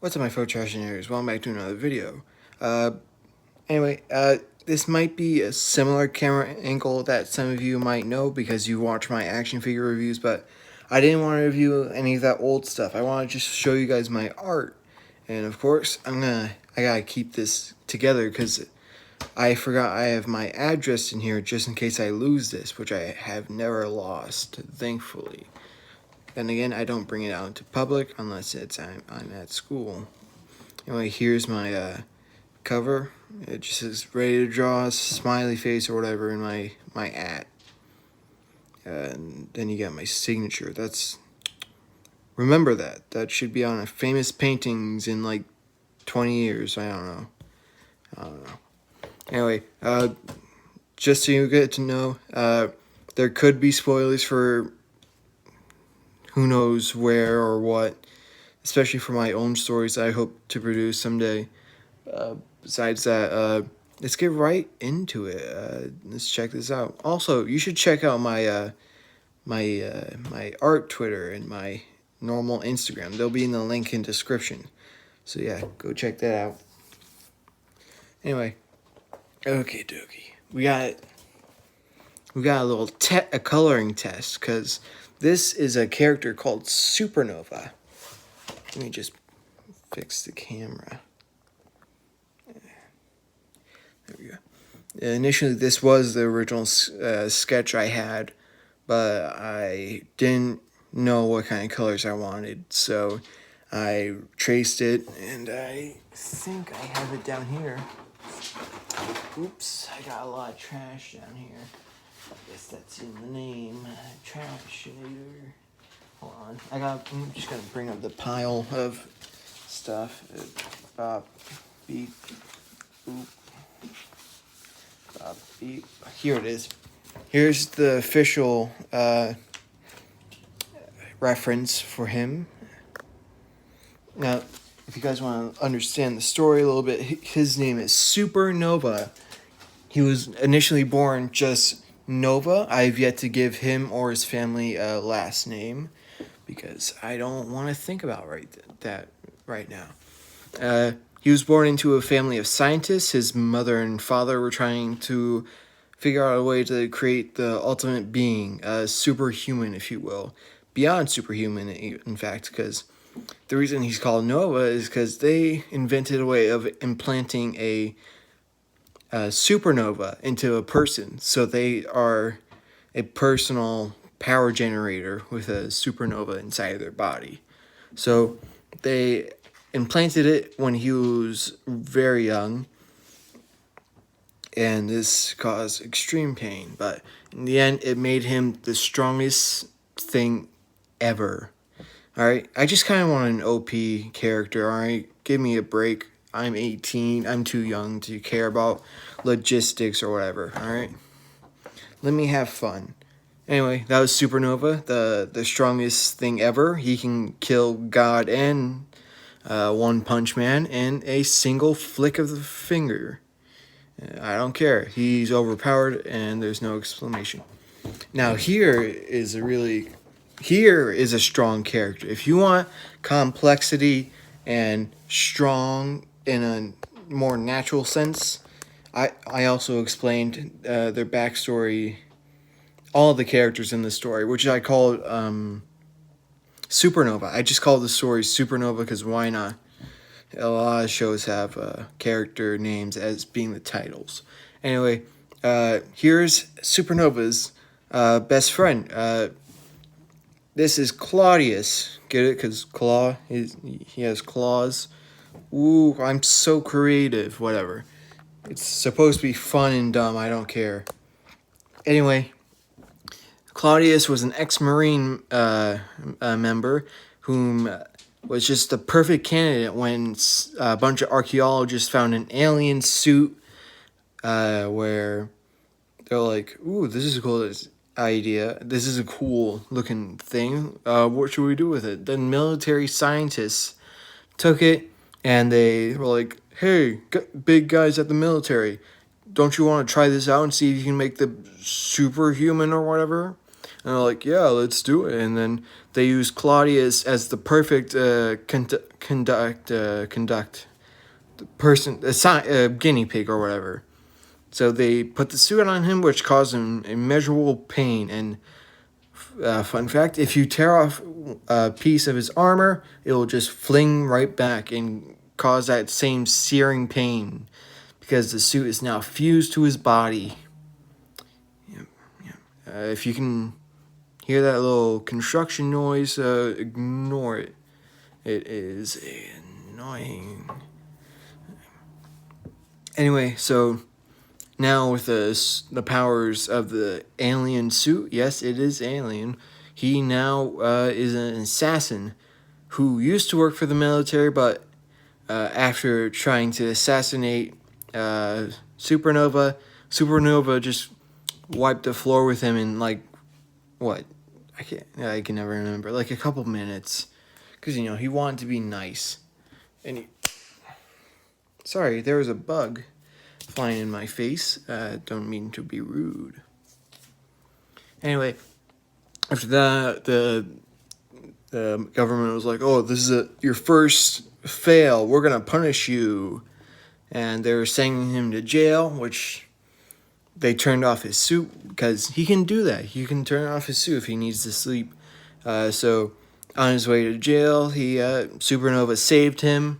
What's up, my fellow trash engineers? Welcome back to another video. Anyway, this might be a similar camera angle that some of you might know because you watch my action figure reviews, but I didn't want to review any of that old stuff. I want to just show you guys my art. And of course, I gotta keep this together because I forgot I have my address in here just in case I lose this, which I have never lost, thankfully. Then again, I don't bring it out into public unless I'm at school. Anyway, here's my cover. It just says ready to draw a smiley face or whatever in my at. And then you got my signature. Remember that. That should be on a famous paintings in like 20 years. I don't know. Anyway, just so you get to know, there could be spoilers for who knows where or what, especially for my own stories that I hope to produce someday. Besides that, let's get right into it. Let's check this out. Also, you should check out my my art Twitter and my normal Instagram. They'll be in the link in description. So yeah, go check that out. Anyway, okay, dokie. We got a little a coloring test because this is a character called Supernova. Let me just fix the camera. There we go. Initially, this was the original sketch I had, but I didn't know what kind of colors I wanted, so I traced it, and I think I have it down here. Oops, I got a lot of trash down here. I guess that's in the name, Trashinator. Hold on, I'm just gonna bring up the pile of stuff. Bop, beep, boop, bop, beep. Here it is. Here's the official reference for him. Now, if you guys want to understand the story a little bit, his name is Supernova. He was initially born just Nova. I've yet to give him or his family a last name because I don't want to think about that right now. He was born into a family of scientists. His mother and father were trying to figure out a way to create the ultimate being, a superhuman, if you will. Beyond superhuman, in fact, because the reason he's called Nova is because they invented a way of implanting a supernova into a person. So they are a personal power generator with a supernova inside of their body. So they implanted it when he was very young, and this caused extreme pain. But in the end, it made him the strongest thing ever. Alright, I just kind of want an OP character, alright? Give me a break. I'm 18. I'm too young to care about logistics or whatever, alright? Let me have fun. Anyway, that was Supernova, the strongest thing ever. He can kill God and One Punch Man in a single flick of the finger. I don't care. He's overpowered and there's no explanation. Now here is a strong character. If you want complexity and strong in a more natural sense, I also explained their backstory, all the characters in the story, which I called Supernova. I just called the story Supernova because why not? A lot of shows have character names as being the titles. Anyway, here's Supernova's best friend. This is Claudius. Get it? Because he has claws. Ooh, I'm so creative. Whatever. It's supposed to be fun and dumb. I don't care. Anyway, Claudius was an ex-Marine member whom was just the perfect candidate when a bunch of archaeologists found an alien suit where they're like, ooh, this is a cool idea. This is a cool looking thing. What should we do with it? Then military scientists took it and they were like, hey, big guys at the military, don't you want to try this out and see if you can make the superhuman or whatever? And they're like, yeah, let's do it. And then they use Claudius as the perfect conduct person, a guinea pig or whatever. So they put the suit on him, which caused him immeasurable pain. And fun fact, if you tear off a piece of his armor, it will just fling right back and cause that same searing pain because the suit is now fused to his body. If you can hear that little construction noise, ignore it. It is annoying. Anyway, so now with the powers of the alien suit, yes, it is alien. He now is an assassin who used to work for the military, but after trying to assassinate Supernova just wiped the floor with him in like what? I can never remember. Like a couple minutes, because he wanted to be nice, and sorry, there was a bug flying in my face. Don't mean to be rude. Anyway, after that, the government was like, "Oh, this is your first fail. We're gonna punish you," and they were sending him to jail, which they turned off his suit because he can do that. He can turn off his suit if he needs to sleep. So on his way to jail, Supernova saved him,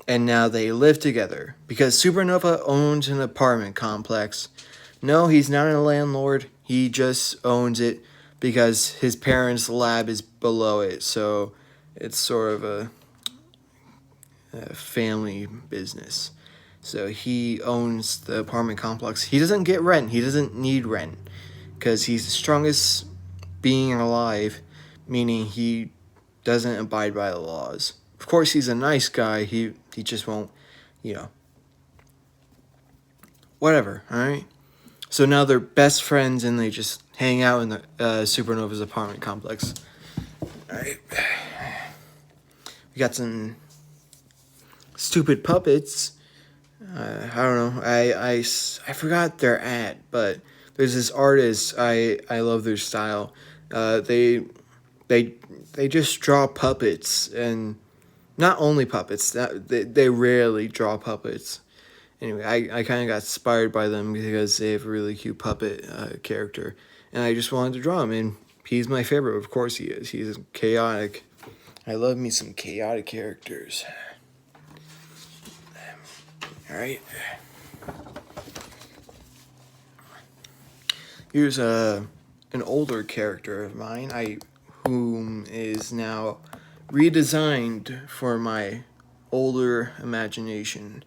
and now they live together because Supernova owns an apartment complex. No, he's not a landlord. He just owns it because his parents' lab is below it. So it's sort of a family business. So he owns the apartment complex. He doesn't get rent. He doesn't need rent because he's the strongest being alive, meaning he doesn't abide by the laws. Of course, he's a nice guy. He just won't, whatever, all right? So now they're best friends and they just hang out in the Supernova's apartment complex. All right. We got some stupid puppets. I don't know. I forgot their ad, but there's this artist. I love their style. They just draw puppets, and not only puppets. They rarely draw puppets. Anyway, I kind of got inspired by them because they have a really cute puppet character, and I just wanted to draw him. And he's my favorite. Of course, he is. He's chaotic. I love me some chaotic characters. All right. Here's an older character of mine, whom is now redesigned for my older imagination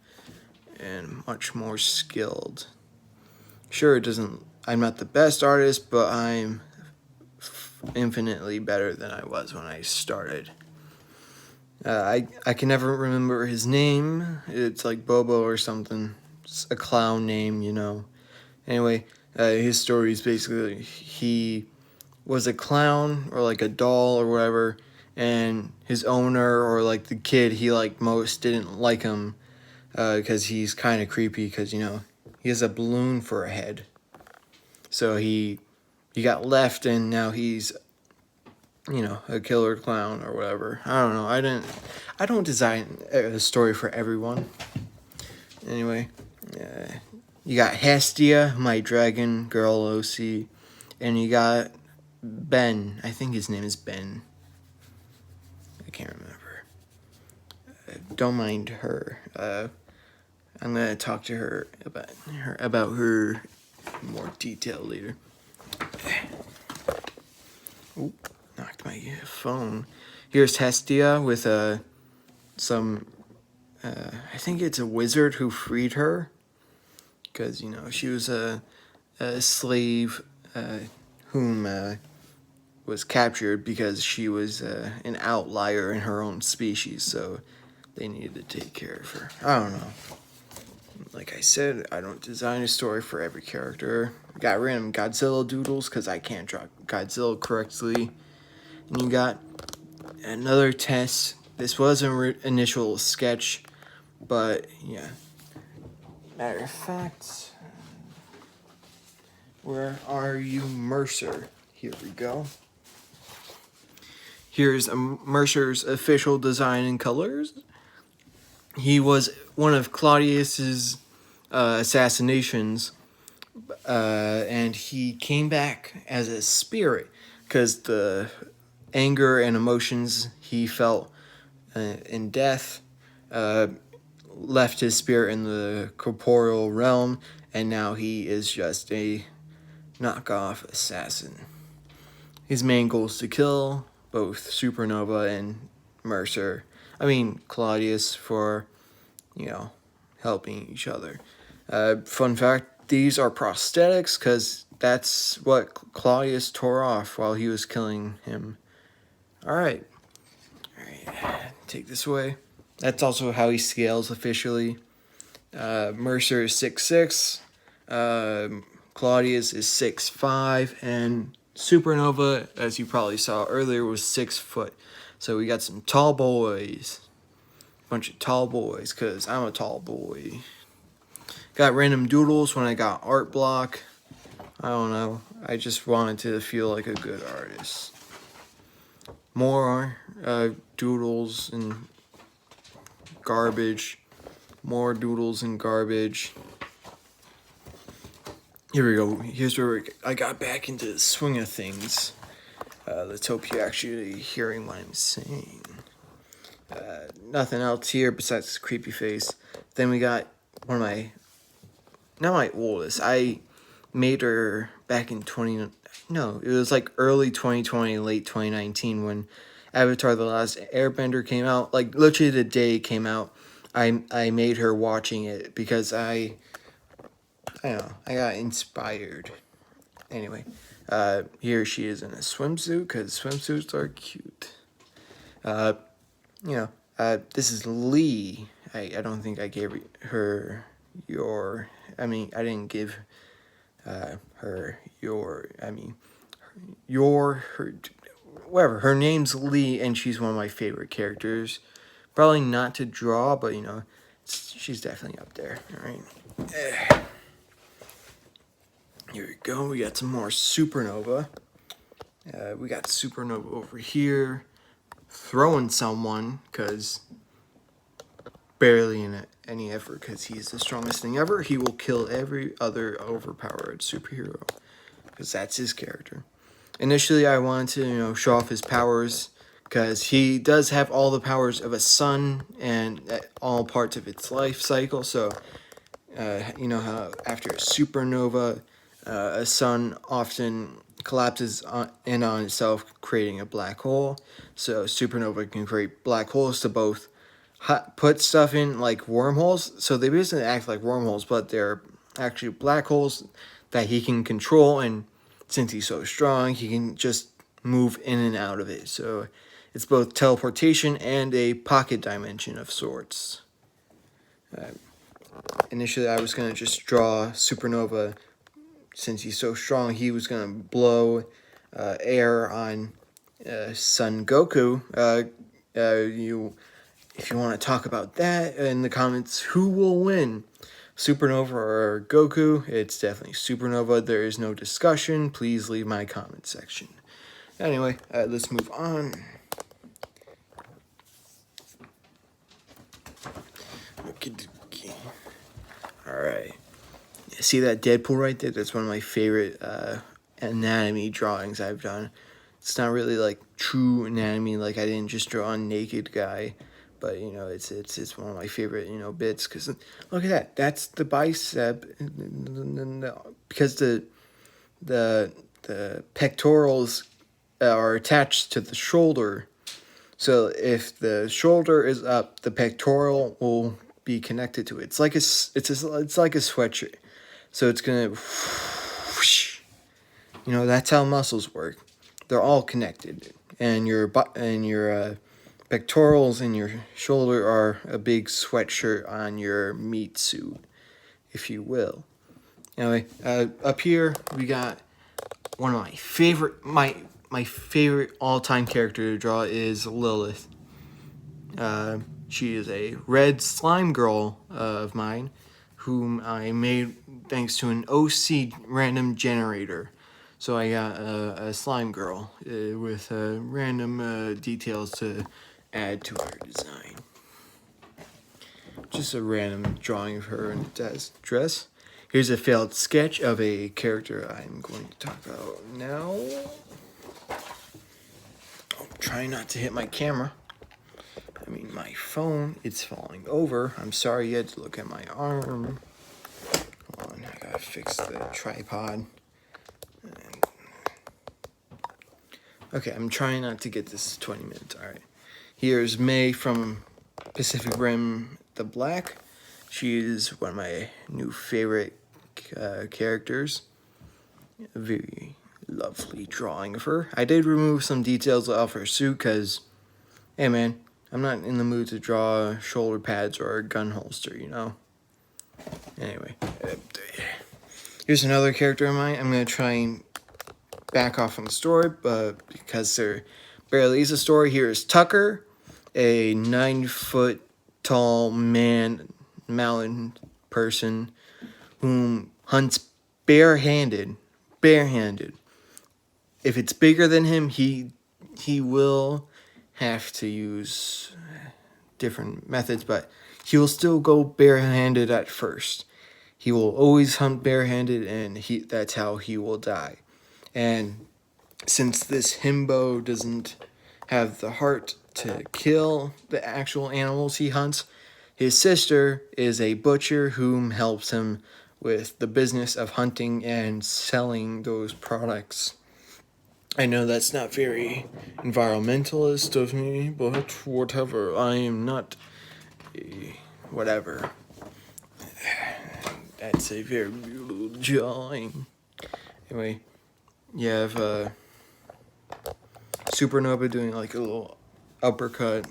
and much more skilled. Sure, I'm not the best artist, but I'm infinitely better than I was when I started. I can never remember his name. It's like Bobo or something. It's a clown name, Anyway, his story is basically he was a clown or like a doll or whatever, and his owner or like the kid he liked most didn't like him because he's kind of creepy because, he has a balloon for a head. So he got left and now he's a killer clown or whatever. I don't know. I don't design a story for everyone. Anyway, you got Hestia, my dragon girl OC, and you got Ben. I think his name is Ben. I can't remember. Don't mind her. I'm gonna talk to her about her in more detail later. Oop. Knocked my phone. Here's Hestia with some. I think it's a wizard who freed her, because she was a slave whom was captured because she was an outlier in her own species. So they needed to take care of her. I don't know. Like I said, I don't design a story for every character. Got random Godzilla doodles because I can't draw Godzilla correctly. And you got another test. This was an initial sketch, but yeah. Matter of fact, where are you, Mercer? Here we go. Here's Mercer's official design and colors. He was one of Claudius's assassinations, and he came back as a spirit because the anger and emotions he felt in death left his spirit in the corporeal realm, and now he is just a knockoff assassin. His main goal is to kill both Supernova and Mercer. I mean, Claudius for, helping each other. Fun fact, these are prosthetics because that's what Claudius tore off while he was killing him. Alright, take this away. That's also how he scales officially. Mercer is 6'6", Claudius is 6'5", and Supernova, as you probably saw earlier, was 6 foot. So we got some tall boys. Bunch of tall boys, because I'm a tall boy. Got random doodles when I got art block. I don't know. I just wanted to feel like a good artist. More doodles and garbage. More doodles and garbage. Here we go. Here's where I got back into the swing of things. Let's hope you're actually hearing what I'm saying. Nothing else here besides this creepy face. Then we got one of my, not my oldest. I made her back in it was like early 2020, late 2019 when Avatar: The Last Airbender came out. Like literally the day it came out, I made her watching it because I don't know, I got inspired. Anyway, here she is in a swimsuit because swimsuits are cute. This is Lee. I don't think I gave her I didn't give her whatever. Her name's Lee, and she's one of my favorite characters. Probably not to draw, but she's definitely up there. All right. Here we go. We got some more Supernova. We got Supernova over here throwing someone because barely in any effort because he's the strongest thing ever. He will kill every other overpowered superhero because that's his character. Initially, I wanted to show off his powers because he does have all the powers of a sun and all parts of its life cycle. So, how after a supernova, a sun often collapses in on itself, creating a black hole. So supernova can create black holes to both put stuff in like wormholes. So they basically act like wormholes, but they're actually black holes that he can control. And since he's so strong, he can just move in and out of it. So it's both teleportation and a pocket dimension of sorts. Initially, I was going to just draw Supernova. Since he's so strong, he was going to blow air on Son Goku. If you want to talk about that in the comments, who will win? Supernova or Goku? It's definitely Supernova. There is no discussion. Please leave my comment section. Anyway, let's move on. Okay. Alright. See that Deadpool right there? That's one of my favorite anatomy drawings I've done. It's not really like true anatomy, like I didn't just draw a naked guy, but it's one of my favorite bits because look at that. That's the bicep, because the pectorals are attached to the shoulder. So if the shoulder is up, the pectoral will be connected to it. It's like a sweatshirt. So it's gonna whoosh. That's how muscles work. They're all connected, and your pectorals and your shoulder are a big sweatshirt on your meat suit, if you will. Anyway, up here we got one of my favorite all-time character to draw is Lilith. She is a red slime girl of mine, whom I made thanks to an OC random generator. So I got a slime girl with random details to add to her design. Just a random drawing of her in a dress. Here's a failed sketch of a character I'm going to talk about now. Oh, try not to hit my camera. I mean, my phone, it's falling over. I'm sorry you had to look at my arm. Hold on, I gotta fix the tripod. Okay, I'm trying not to get this 20 minutes. All right. Here's May from Pacific Rim The Black. She is one of my new favorite characters. A very lovely drawing of her. I did remove some details off her suit because, hey man, I'm not in the mood to draw shoulder pads or a gun holster, you know? Anyway, here's another character of mine. I'm going to try and back off from the story, but because there barely is a story, here's Tucker, a 9-foot tall mountain person whom hunts barehanded. If it's bigger than him, he will have to use different methods, but he will still go barehanded at first. He will always hunt barehanded, and that's how he will die. And since this himbo doesn't have the heart to kill the actual animals he hunts, his sister is a butcher whom helps him with the business of hunting and selling those products. I know that's not very environmentalist of me, but whatever. I am not whatever. That's a very beautiful drawing. Anyway, you have Supernova doing like a little uppercut,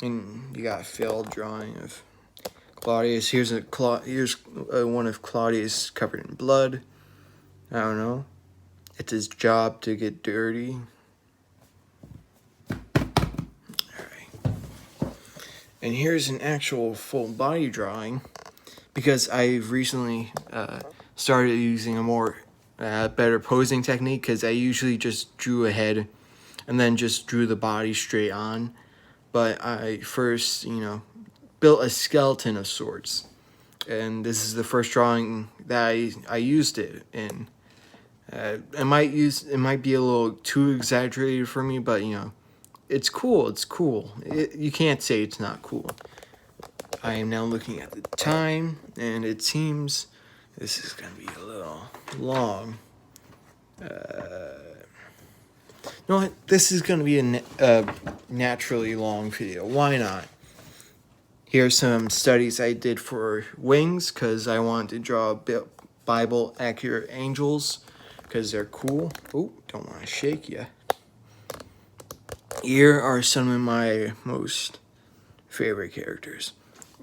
and you got a failed drawing of Claudius. Here's one of Claudius covered in blood. I don't know. It's his job to get dirty. Alright. And here's an actual full body drawing, because I've recently started using a more better posing technique, because I usually just drew a head and then just drew the body straight on. But I first, built a skeleton of sorts. And this is the first drawing that I used it in. It might be a little too exaggerated for me, but it's cool. It's cool. You can't say it's not cool. I am now looking at the time, and it seems this is gonna be a little long. You know what? This is gonna be a naturally long video. Why not? Here's some studies I did for wings, because I wanted to draw Bible accurate angels, because they're cool. Oh, don't want to shake you. Here are some of my most favorite characters.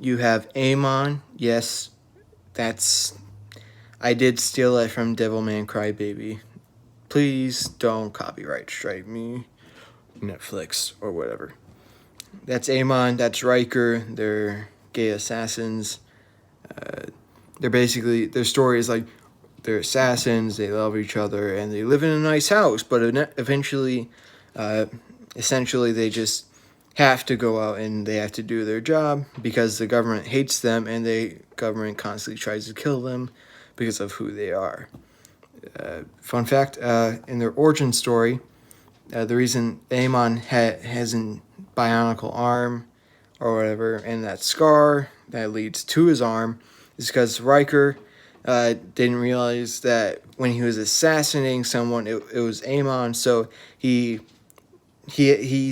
You have Amon. Yes, I did steal it from Devilman Crybaby. Please don't copyright strike me, Netflix or whatever. That's Amon. That's Riker. They're gay assassins. Their story is like, they're assassins, they love each other, and they live in a nice house, but eventually, essentially, they just have to go out and they have to do their job because the government hates them, and the government constantly tries to kill them because of who they are. Fun fact, in their origin story, the reason Amon has a bionicle arm or whatever, and that scar that leads to his arm, is because Riker didn't realize that when he was assassinating someone, it was Amon. So he's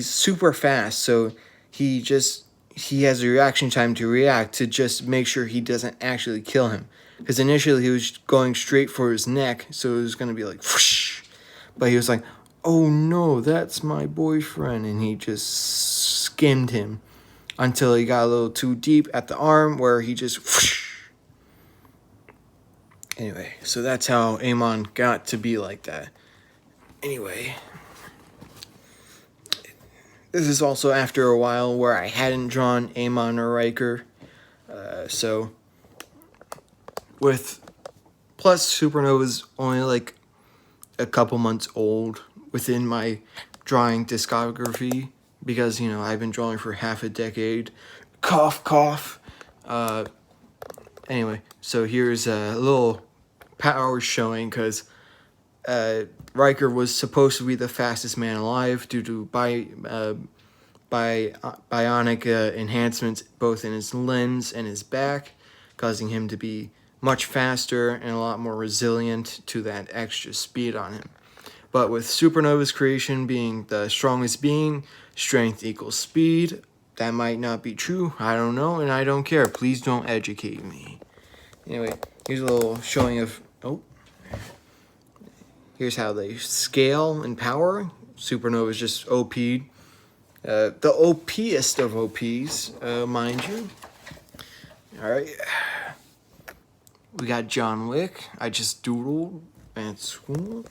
super fast. So he has a reaction time to react to just make sure he doesn't actually kill him. Because initially he was going straight for his neck, so it was going to be like whoosh. But he was like, oh no, that's my boyfriend, and he just skimmed him until he got a little too deep at the arm, where he just whoosh. Anyway, so that's how Amon got to be like that. Anyway, this is also after a while where I hadn't drawn Amon or Riker. So, plus Supernova's only like a couple months old within my drawing discography because, you know, I've been drawing for half a decade. Cough, cough. Anyway, so here's a little power showing because Riker was supposed to be the fastest man alive due to bionic enhancements both in his limbs and his back, causing him to be much faster and a lot more resilient to that extra speed on him. But with Supernova's creation being the strongest being, strength equals speed. That might not be true. I don't know, and I don't care. Please don't educate me. Anyway, here's a little showing of... Oh. Here's how they scale in power. Supernova is just OP'd. The OP'est of OPs, mind you. Alright. We got John Wick. I just doodled. And school.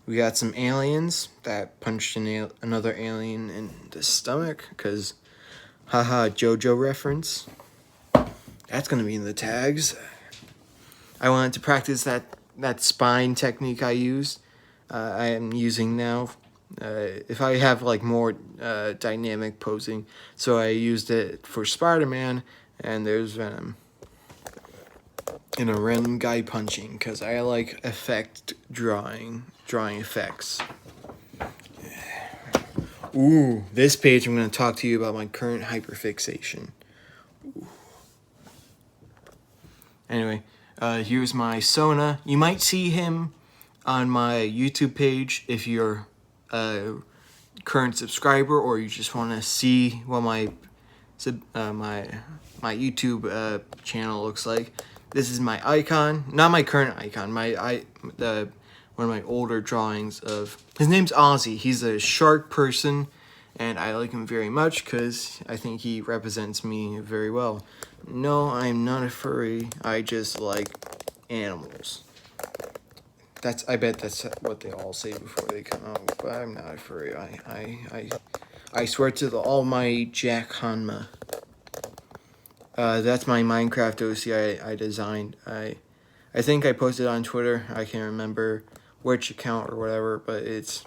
We got some aliens that punched another alien in the stomach. Because, haha, JoJo reference. That's going to be in the tags. I wanted to practice that spine technique I used. I am using now. If I have like more dynamic posing. So I used it for Spider-Man. And there's Venom. And a random guy punching. Because I like drawing effects. Ooh, this page I'm going to talk to you about my current hyperfixation. Ooh. Anyway, here's my Sona. You might see him on my YouTube page if you're a current subscriber or you just want to see what my YouTube channel looks like. This is my icon, not my current icon. One of my older drawings of his name's Ozzy. He's a shark person, and I like him very much because I think he represents me very well. No, I'm not a furry. I just like animals. I bet that's what they all say before they come out. But I'm not a furry. I swear to the almighty Jack Hanma. That's my Minecraft OC I designed. I think I posted on Twitter. I can't remember which account or whatever, but it's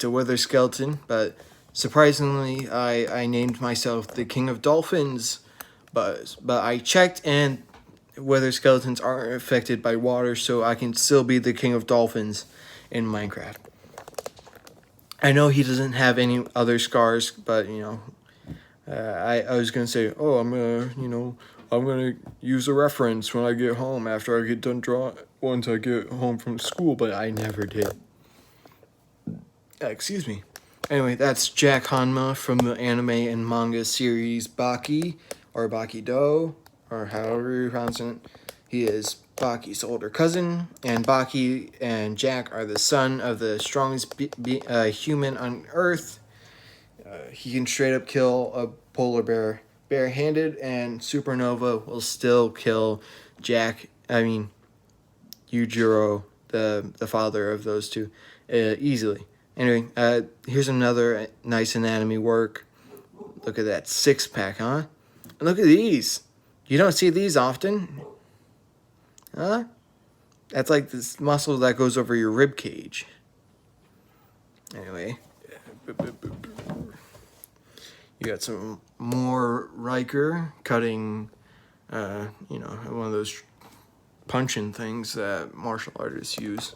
a wither skeleton. But surprisingly, I named myself the King of Dolphins. But I checked, and wither skeletons aren't affected by water, so I can still be the King of Dolphins in Minecraft. I know he doesn't have any other scars, but you know, I was gonna say, oh, I'm gonna use a reference when I get home after I get done drawing. Once I get home from school, but I never did. Excuse me. Anyway, that's Jack Hanma from the anime and manga series Baki, or Bakido, or however you pronounce it. He is Baki's older cousin, and Baki and Jack are the son of the strongest human on Earth. He can straight up kill a polar bear barehanded, and Supernova will still kill Yujiro, the father of those two, easily. Anyway, here's another nice anatomy work. Look at that six-pack, huh? And look at these. You don't see these often. Huh? That's like this muscle that goes over your rib cage. Anyway. You got some more Riker cutting, one of those punching things that martial artists use,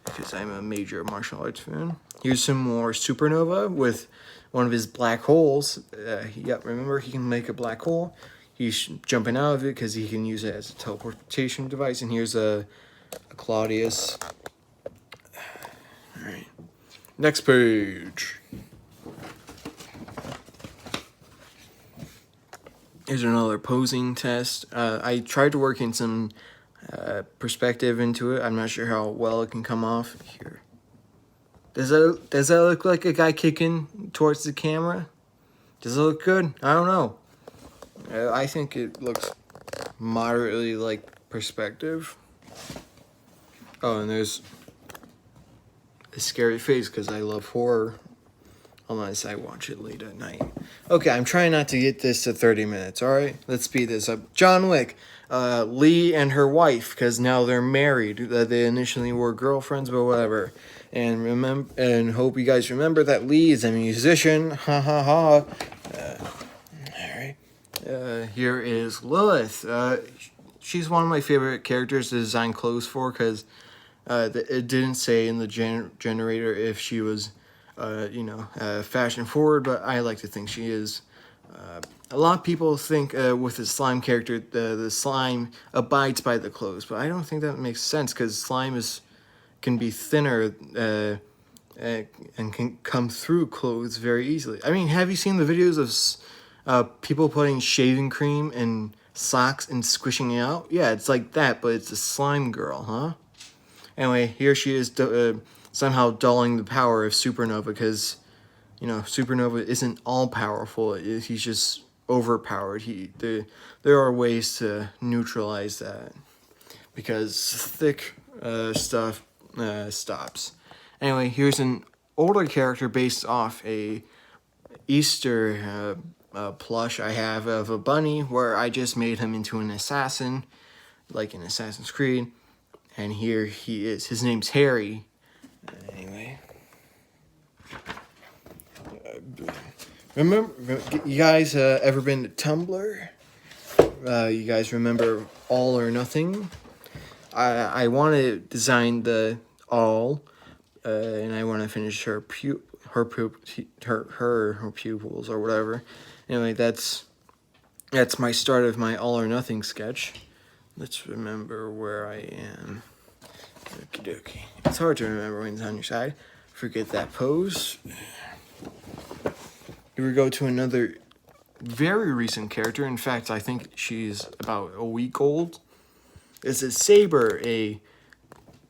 because I'm a major martial arts fan. Here's some more Supernova with one of his black holes. Remember, he can make a black hole. He's jumping out of it because he can use it as a teleportation device. And here's a Claudius. All right, next page. Here's another posing test. I tried to work in some perspective into it. I'm not sure how well it can come off. Here. Does that look like a guy kicking towards the camera? Does it look good? I don't know. I think it looks moderately like perspective. Oh, and there's a scary face because I love horror unless I watch it late at night. Okay, I'm trying not to get this to 30 minutes, alright? Let's speed this up. John Wick, Lee and her wife, because now they're married. They initially were girlfriends, but whatever. And hope you guys remember that Lee is a musician. Ha ha ha. Alright. Here is Lilith. She's one of my favorite characters to design clothes for, because it didn't say in the generator if she was, fashion forward, but I like to think she is. A lot of people think with the slime character, the slime abides by the clothes, but I don't think that makes sense, because slime can be thinner and can come through clothes very easily. I mean, have you seen the videos of people putting shaving cream in socks and squishing it out? Yeah, it's like that, but it's a slime girl, huh? Anyway, here she is somehow dulling the power of Supernova, because, Supernova isn't all-powerful. He's just overpowered. There are ways to neutralize that, because thick stuff stops. Anyway, here's an older character based off a Easter plush I have of a bunny, where I just made him into an assassin, like in Assassin's Creed. And here he is. His name's Harry. Anyway. Remember, you guys ever been to Tumblr? You guys remember All or Nothing? I want to design the All, and I want to finish her pupils or whatever. Anyway, that's my start of my All or Nothing sketch. Let's remember where I am. Okie dokie. It's hard to remember when it's on your side. Forget that pose. Here we go to another very recent character. In fact, I think she's about a week old. It's a Saber, a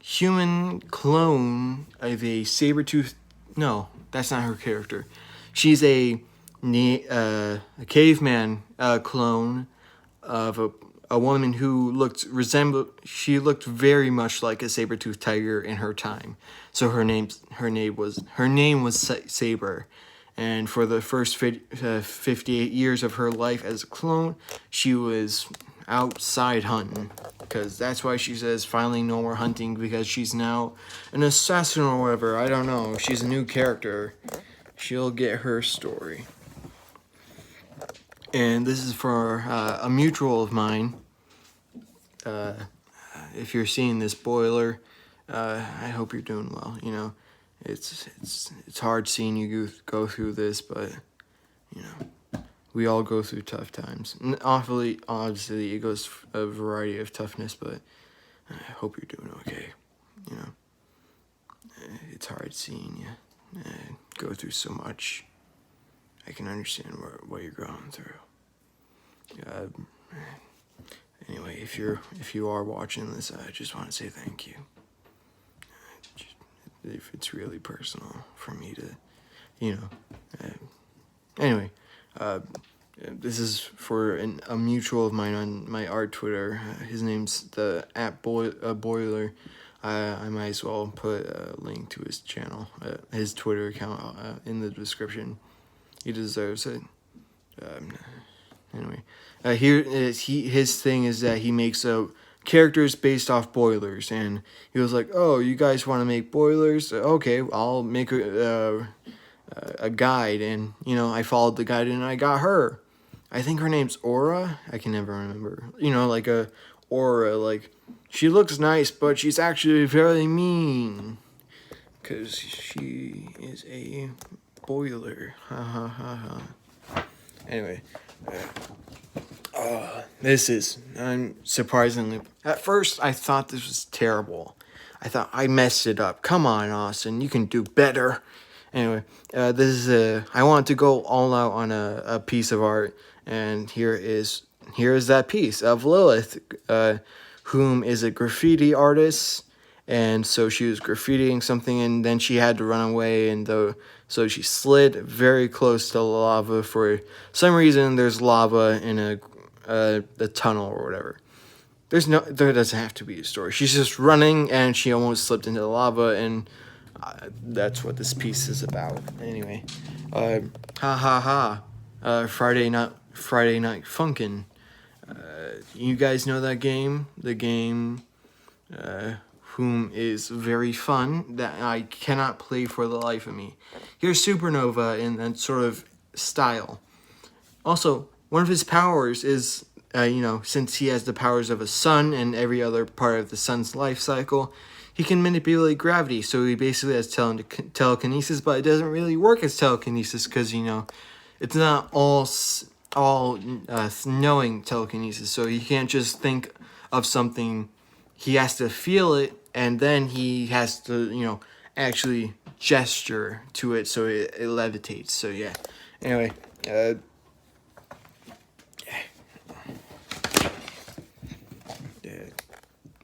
human clone of a saber-toothed... No, that's not her character. She's a caveman clone of a woman who looked very much like a saber-toothed tiger in her time. So her name was Saber, and for the first 58 years of her life as a clone, she was outside hunting, because that's why she says finally no more hunting, because she's now an assassin or whatever. I don't know. She's a new character. She'll get her story. And this is for a mutual of mine. If you're seeing this, Boiler, I hope you're doing well. It's hard seeing you go through this, but we all go through tough times. And obviously, it goes a variety of toughness, but I hope you're doing okay. It's hard seeing you go through so much. I can understand what you're going through. Anyway, if you are watching this, I just want to say thank you. If it's really personal for me to, anyway, this is for a mutual of mine on my art Twitter. His name's the @Boiler. I might as well put a link to his channel, his Twitter account, in the description. He deserves it. Anyway, his thing is that he makes characters based off boilers, and he was like, "Oh, you guys want to make boilers? Okay, I'll make a guide." And I followed the guide, and I got her. I think her name's Aura. I can never remember. Like a Aura. Like, she looks nice, but she's actually very mean, because she is a boiler. Ha ha ha ha. Anyway. I'm surprisingly... At first, I thought this was terrible. I thought, I messed it up. Come on, Austin, you can do better. Anyway, this is I wanted to go all out on a piece of art, and here is that piece of Lilith, whom is a graffiti artist, and so she was graffitiing something, and then she had to run away, and so she slid very close to the lava. For some reason, there's lava in a tunnel or whatever. There doesn't have to be a story. She's just running, and she almost slipped into the lava, and That's what this piece is about. Anyway, ha ha ha. Friday Night Funkin'. You guys know that game? The game, whom is very fun that I cannot play for the life of me. Here's Supernova in that sort of style. Also, one of his powers is, since he has the powers of a sun and every other part of the sun's life cycle, he can manipulate gravity. So he basically has telekinesis, but it doesn't really work as telekinesis because, it's not all knowing telekinesis. So he can't just think of something. He has to feel it, and then he has to, actually gesture to it so it levitates. So yeah. Anyway,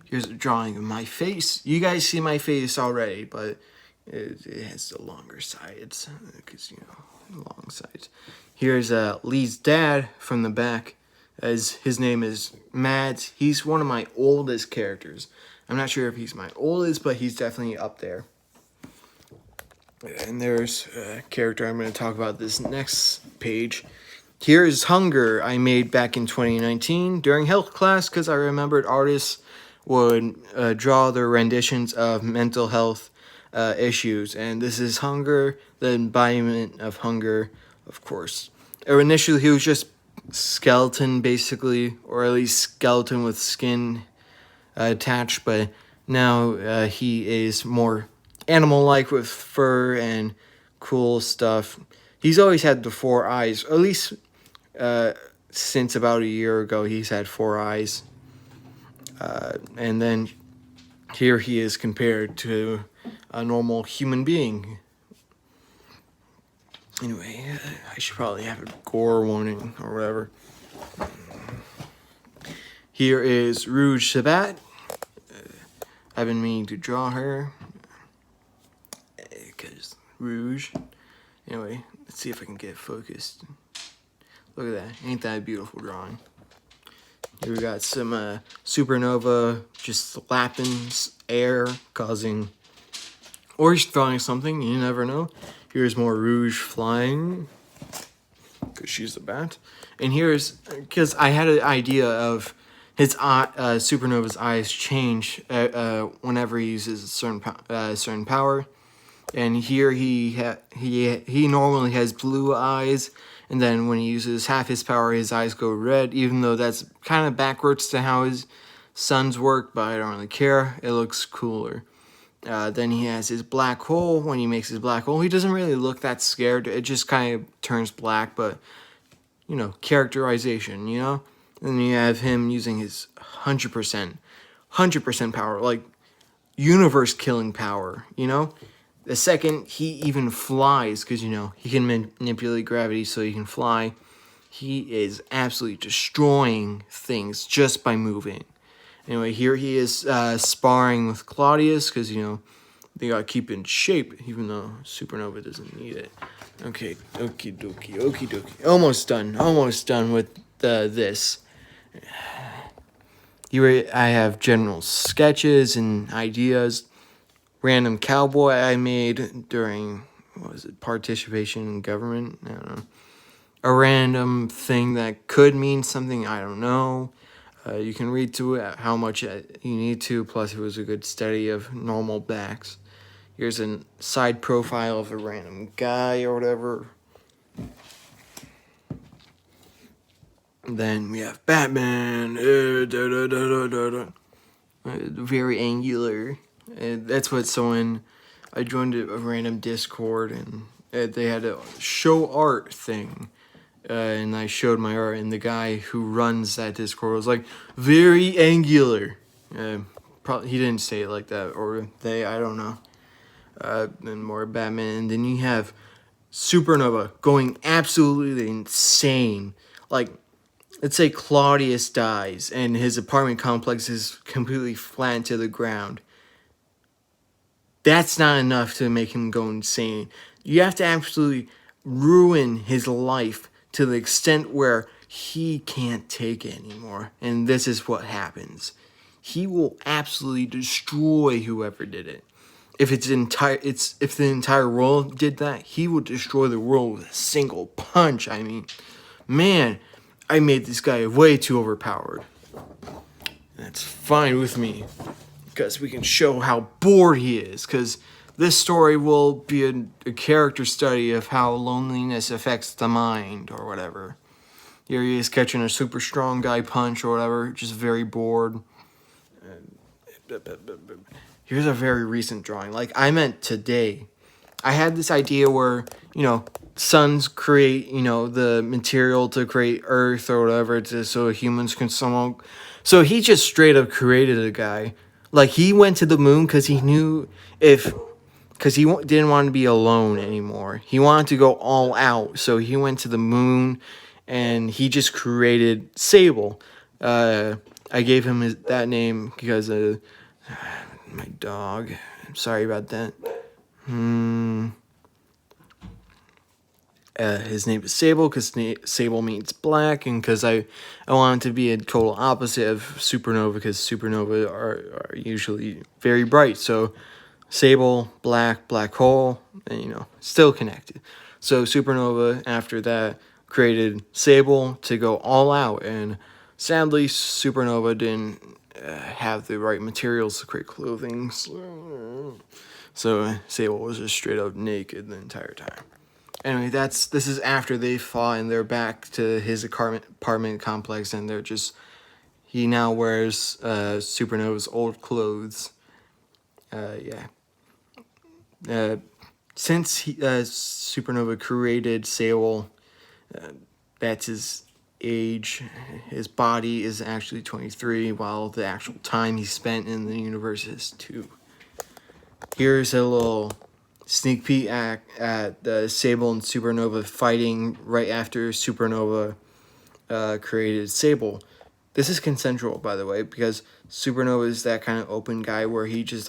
here's a drawing of my face. You guys see my face already, but it has the longer sides because long sides. Here's Lee's dad from the back, as his name is Mads. He's one of my oldest characters. I'm not sure if he's my oldest, but he's definitely up there. And there's a character I'm going to talk about this next page. Here is Hunger I made back in 2019 during health class because I remembered artists would draw their renditions of mental health issues. And this is Hunger, the embodiment of hunger, of course. Initially, he was just skeleton, basically, or at least skeleton with skin attached, but now he is more animal-like with fur and cool stuff. He's always had the 4 eyes, at least since about a year ago, he's had 4 eyes. And then here he is compared to a normal human being. Anyway, I should probably have a gore warning or whatever. Here is Rouge Sabat. I've been meaning to draw her because Rouge. Anyway, let's see if I can get focused. Look at that. Ain't that a beautiful drawing? Here we got some Supernova just slapping air, causing... Or he's throwing something, you never know. Here's more Rouge flying, because she's a bat. And here's... Because I had an idea of his Supernova's eyes change whenever he uses a certain power. And here he normally has blue eyes, and then when he uses half his power, his eyes go red, even though that's kind of backwards to how his suns work, but I don't really care. It looks cooler. Then he has his black hole. When he makes his black hole, he doesn't really look that scared. It just kind of turns black, but, characterization, And then you have him using his 100% power, like universe-killing power, The second he even flies, because, he can manipulate gravity so he can fly, he is absolutely destroying things just by moving. Anyway, here he is sparring with Claudius, because, they gotta keep in shape, even though Supernova doesn't need it. Okay, okie dokie. Almost done with this. Here I have general sketches and ideas. Random cowboy I made during, participation in government? I don't know. A random thing that could mean something, I don't know. You can read through it how much you need to, plus it was a good study of normal backs. Here's a side profile of a random guy or whatever. Then we have Batman. Very angular. That's what I joined a random Discord, and they had a show art thing. And I showed my art, and the guy who runs that Discord was like, very angular. Probably he didn't say it like that, or I don't know. And more Batman, and then you have Supernova going absolutely insane. Like, let's say Claudius dies, and his apartment complex is completely flattened to the ground. That's not enough to make him go insane. You have to absolutely ruin his life to the extent where he can't take it anymore. And this is what happens. He will absolutely destroy whoever did it. if if the entire world did that, he would destroy the world with a single punch. I mean, man, I made this guy way too overpowered. That's fine with me, because we can show how bored he is, because this story will be a character study of how loneliness affects the mind, or whatever. Here he is catching a super strong guy punch, or whatever, just very bored. Here's a very recent drawing. Like, I meant today. I had this idea where, suns create, the material to create Earth or whatever, so humans can somehow. So he just straight up created a guy. Like, he went to the moon because he knew because he didn't want to be alone anymore. He wanted to go all out, so he went to the moon, and he just created Sable. I gave him that name because my dog. I'm sorry about that. His name is Sable because Sable means black, and because I wanted to be a total opposite of Supernova, because Supernova are usually very bright. So Sable, black hole, and still connected. So Supernova after that created Sable to go all out, and sadly Supernova didn't have the right materials to create clothing. So Sable was just straight up naked the entire time. Anyway, this is after they fought, and they're back to his apartment complex, and he now wears Supernova's old clothes. Since Supernova created Sable, that's his age. His body is actually 23, while the actual time he spent in the universe is 2. Here's a little sneak peek at Sable and Supernova fighting right after Supernova created Sable. This is consensual, by the way, because Supernova is that kind of open guy where he just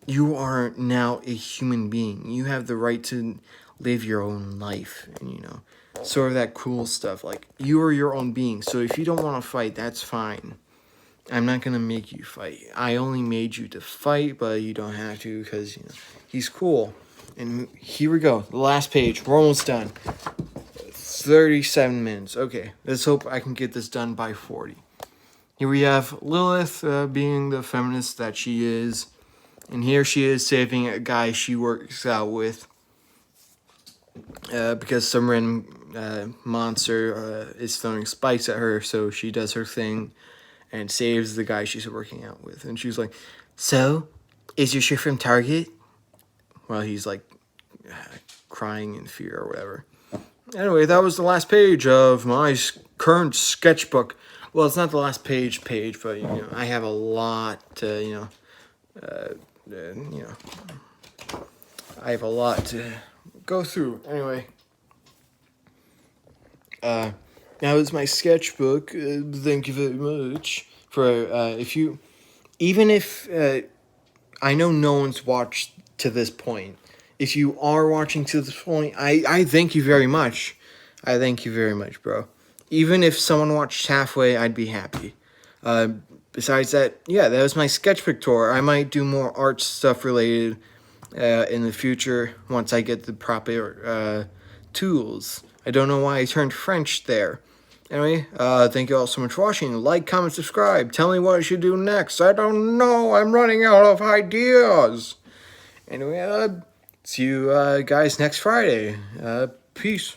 you are now a human being. You have the right to live your own life, and sort of that cool stuff. Like, you are your own being, so if you don't want to fight, that's fine. I'm not going to make you fight. I only made you to fight, but you don't have to, because, he's cool. And here we go. The last page. We're almost done. 37 minutes. Okay. Let's hope I can get this done by 40. Here we have Lilith being the feminist that she is. And here she is saving a guy she works out with. Because some random monster is throwing spikes at her. So she does her thing and saves the guy she's working out with. And she's like, "So, is your shirt from Target?" While he's crying in fear or whatever. Anyway, that was the last page of my current sketchbook. Well, it's not the last page, but I have a lot to I have a lot to go through. Anyway, that was my sketchbook. Thank you very much for even if I know no one's watched to this point. If you are watching to this point, I thank you very much. I thank you very much, bro. Even if someone watched halfway, I'd be happy. Besides that, yeah, that was my sketchbook tour. I might do more art stuff related in the future once I get the proper tools. I don't know why I turned French there. Anyway, thank you all so much for watching. Like, comment, subscribe. Tell me what I should do next. I don't know. I'm running out of ideas. Anyway, see you guys next Friday. Peace.